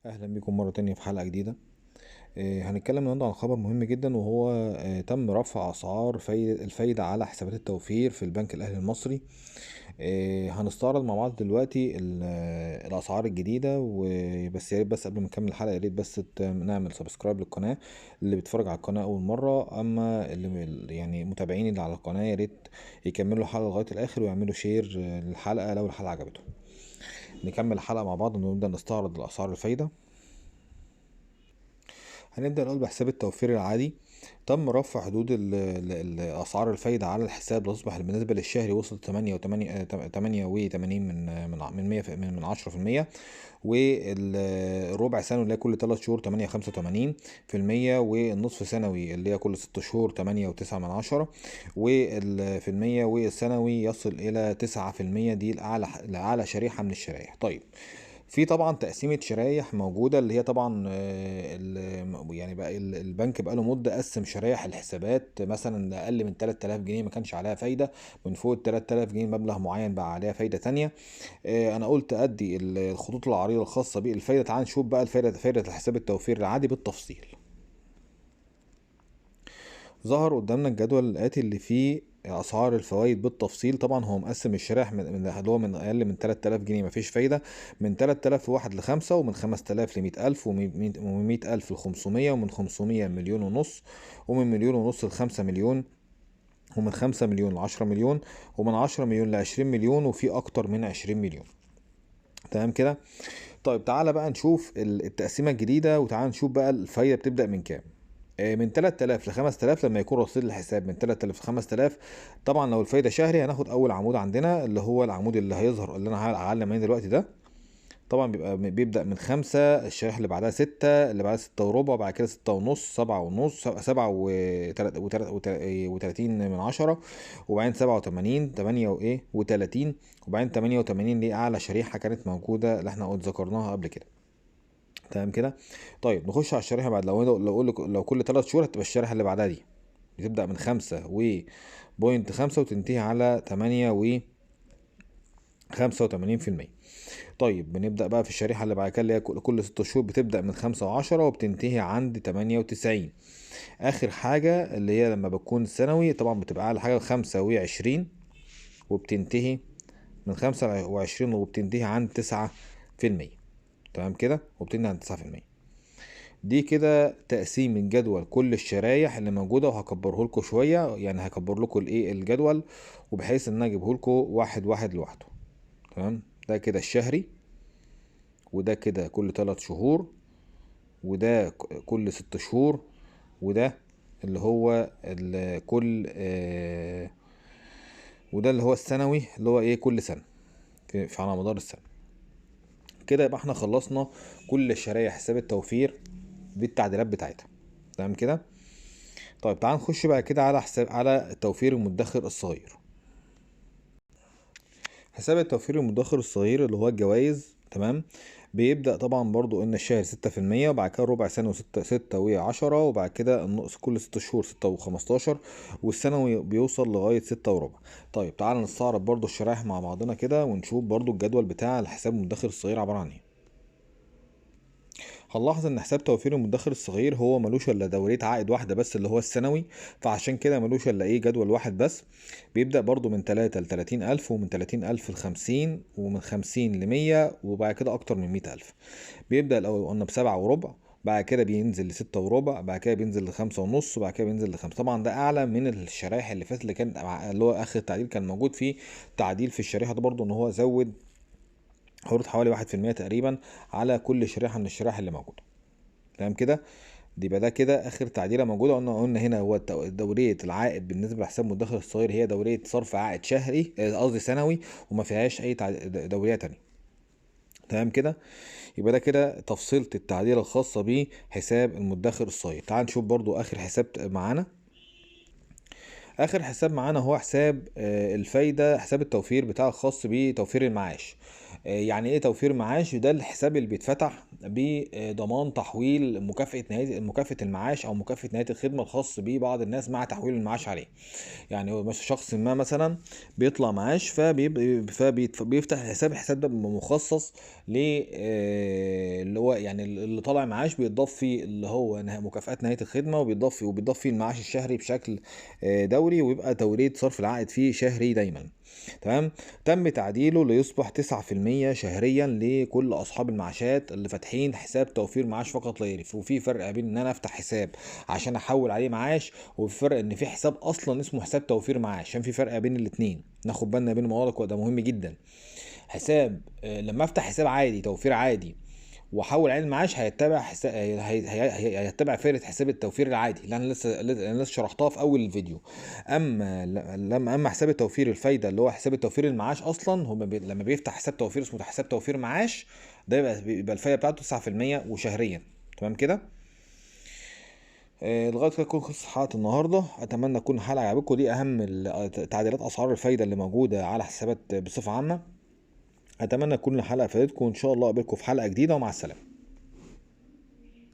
اهلا بكم مره تانية في حلقه جديده. هنتكلم النهارده عن خبر مهم جدا، وهو تم رفع اسعار الفايده على حسابات التوفير في البنك الاهلي المصري. هنستعرض مع بعض دلوقتي الاسعار الجديده، وبس يا ريت بس قبل ما نكمل الحلقه يا ريت بس نعمل سبسكرايب للقناه اللي بيتفرج على القناه اول مره، اما اللي يعني متابعين اللي على القناه يا ريت يكملوا الحلقه لغايه الاخر ويعملوا شير للحلقه لو الحلقه عجبتهم. نكمل الحلقه مع بعض ونبدا نستعرض الاسعار الفايده. هنبدأ الأول بحساب التوفير العادي. تم رفع حدود أسعار الفايدة على الحساب لتصبح بالنسبة للشهري وصلت 88 من 100 من 10%، والربع سنوي اللي هي كل 3 شهور 85%، والنصف سنوي اللي هي كل 6 شهور 8.9، والفي المية والسنوي يصل إلى 9%. دي لأعلى شريحة من الشرائح. طيب، في طبعا تقسيمة شرايح موجودة، اللي هي طبعا يعني بقى البنك بقى له مدة قسم شرايح الحسابات، مثلا أقل من 3000 جنيه ما كانش عليها فايدة، من فوق ال 3000 جنيه مبلغ معين بقى عليها فايدة تانية. أنا قلت أدي الخطوط العريضة الخاصة بالفايدة. تعال نشوف بقى فايدة الحساب التوفير العادي بالتفصيل. ظهر قدامنا الجدول الآتي اللي فيه أسعار الفوائد بالتفصيل. طبعا هو مقسم الشرائح اللي هو من أقل من 3000 جنيه مفيش فايدة، من 3000 لواحد لخمسة، ومن 5000 ل100000، ومن 100000 ل500، ومن 500 مليون ونص، ومن مليون ونص ل5 مليون، ومن 5 مليون ل10 مليون، ومن 10 مليون ل20 مليون، وفي أكتر من 20 مليون. تمام كده. طيب تعالى بقى نشوف التقسيمة الجديدة، وتعالى نشوف بقى الفايدة بتبدأ من كام. من 3000 ل 5000 لما يكون رصيد الحساب من 3000 ل 5000. طبعا لو الفايدة شهري هناخد أول عمود عندنا اللي هو العمود اللي هيظهر اللي أنا هعلم عليه دلوقتي ده. طبعا بيبدأ من 5، الشريحة اللي بعدها 6، اللي بعدها 6 وربع، بعد كده 6 ونص، 7 ونص، 7 و30 من 10، وبعدين 87، 8 و30، وبعدين 88 دي أعلى شريحة كانت موجودة اللي احنا قلت ذكرناها قبل كده. تمام كده. طيب نخش على الشريحة بعد. لو كل 3 شهور هتبقى الشريحة اللي بعدها دي بتبدأ من 5.5 وتنتهي على 8.85%. طيب بنبدأ بقى في الشريحة اللي بعد كده اللي هي كل 6 شهور بتبدأ من 5.10 وبتنتهي عند 98. آخر حاجة اللي هي لما بتكون السنوي طبعا بتبقى أعلى حاجة 5.20 وبتنتهي من 25 وبتنتهي عند 9%. تمام كده، وبتنتهي عند 9%. دي كده تقسيم الجدول كل الشرايح اللي موجوده، وهكبره لكم شويه، يعني هكبر لكم الجدول، وبحيث ان انا اجيبه لكم واحد واحد لوحده. تمام. ده كده الشهري، وده كده كل 3 شهور، وده كل 6 شهور، وده اللي هو كل وده اللي هو السنوي اللي هو كل سنه على مدار السنه. كده يبقى احنا خلصنا كل شرايح حساب التوفير بالتعديلات بتاعتها. تمام كده. طيب تعال نخش بقى كده على التوفير المدخر الصغير. حساب التوفير المدخر الصغير اللي هو الجوائز. تمام. بيبدأ طبعا برضو ان الشهر 6%، وبعد كده ربع سنة 6 و10، وبعد كده النقص كل 6 شهور 6 و15، والسنوي بيوصل لغاية 6 وربع. طيب تعال نستعرض برضو الشرائح مع بعضنا كده ونشوف برضو الجدول بتاع الحساب المدخر الصغير عبارة عن ايه. هنلاحظ ان حساب توفير المدخر الصغير هو ملوش الا دورية عائد واحدة بس اللي هو السنوي، فعشان كده ملوش الا جدول واحد بس. بيبدأ برضو من 3 ل30 ألف، ومن 30 ألف ل50، ومن 50 ل100، وبعد كده أكتر من 100 ألف. بيبدأ الأول قلنا ب7 وربع، بعد كده بينزل ل6 وربع، بعد كده بينزل ل5 ونص، وبعد كده بينزل ل5. طبعا ده أعلى من الشرايح اللي فاتت اللي كان اللي هو آخر تعديل كان موجود فيه. تعديل في الشريحة ده برضو إن هو زود حوالي 1% تقريبا على كل شريحة من الشرائح اللي موجودة. تمام كده. دي بقى ده كده اخر تعديله موجوده. قلنا هنا هو دوريه العائد بالنسبه لحساب المدخر الصغير هي دوريه صرف عائد شهري، قصدي سنوي، وما فيهاش اي دوريه تانية. تمام كده. يبقى ده كده تفصيلة التعديل الخاصة بحساب المدخر الصغير. تعال نشوف برضو اخر حساب معانا. اخر حساب معانا هو حساب الفايده، حساب التوفير بتاع الخاص بتوفير المعاش. يعني ايه توفير معاش؟ ده الحساب اللي بيتفتح بضمان تحويل مكافأة المعاش او مكافأة نهاية الخدمة الخاص ببعض الناس مع تحويل المعاش عليه. يعني هو شخص ما مثلا بيطلع معاش فبيفتح الحساب ده مخصص ل اللي هو يعني اللي طالع معاش بيتضاف فيه اللي هو مكافآت نهاية الخدمة، وبيتضاف فيه المعاش الشهري بشكل دوري، ويبقى توريد صرف العائد فيه شهري دايما. تمام. تم تعديله ليصبح 9% شهريا لكل اصحاب المعاشات اللي فاتحين حساب توفير معاش فقط لا غير. وفي فرق بين ان انا افتح حساب عشان احول عليه معاش، وفي فرق ان في حساب اصلا اسمه حساب توفير معاش، عشان في فرق بين الاتنين، ناخد بالنا بين الموضوع ده مهم جدا. حساب لما افتح حساب عادي توفير عادي واحول عليه المعاش، هيتبع حساب هيتبع فكره حساب التوفير العادي اللي انا لسه شرحتها في اول الفيديو. اما حساب التوفير الفايده اللي هو حساب التوفير المعاش اصلا، هو لما بيفتح حساب توفير اسمه حساب توفير معاش، ده بيبقى الفايده بتاعته 9% وشهريا. تمام كده. لغايه كده تكون خلصت حلقه النهارده. اتمنى تكون الحلقه عجبتكم. دي اهم تعديلات اسعار الفايده اللي موجوده على حسابات بصفه عامه. اتمنى تكون الحلقه فادتكم، وان شاء الله اقابلكم في حلقه جديده، ومع السلامه.